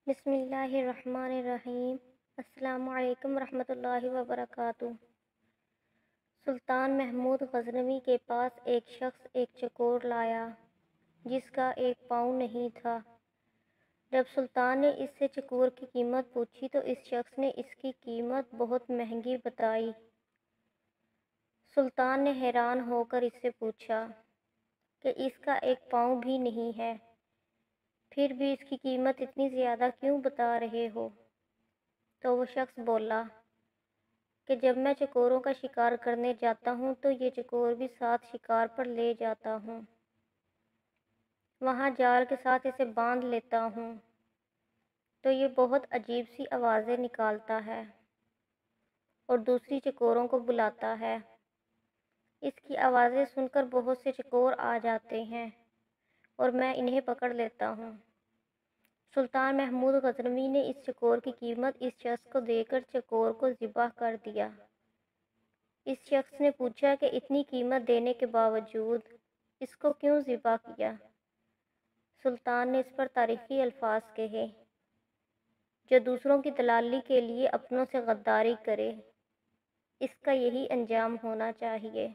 بسم اللہ الرحمن الرحیم۔ السلام علیکم ورحمۃ اللہ وبرکاتہ۔ سلطان محمود غزنوی کے پاس ایک شخص ایک چکور لایا جس کا ایک پاؤں نہیں تھا۔ جب سلطان نے اس سے چکور کی قیمت پوچھی تو اس شخص نے اس کی قیمت بہت مہنگی بتائی۔ سلطان نے حیران ہو کر اس سے پوچھا کہ اس کا ایک پاؤں بھی نہیں ہے، پھر بھی اس کی قیمت اتنی زیادہ کیوں بتا رہے ہو؟ تو وہ شخص بولا کہ جب میں چکوروں کا شکار کرنے جاتا ہوں تو یہ چکور بھی ساتھ شکار پر لے جاتا ہوں۔ وہاں جال کے ساتھ اسے باندھ لیتا ہوں تو یہ بہت عجیب سی آوازیں نکالتا ہے اور دوسری چکوروں کو بلاتا ہے۔ اس کی آوازیں سن کر بہت سے چکور آ جاتے ہیں اور میں انہیں پکڑ لیتا ہوں۔ سلطان محمود غزنوی نے اس چکور کی قیمت اس شخص کو دے کر چکور کو ذبح کر دیا۔ اس شخص نے پوچھا کہ اتنی قیمت دینے کے باوجود اس کو کیوں ذبح کیا؟ سلطان نے اس پر تاریخی الفاظ کہے، جو دوسروں کی دلالی کے لیے اپنوں سے غداری کرے، اس کا یہی انجام ہونا چاہیے۔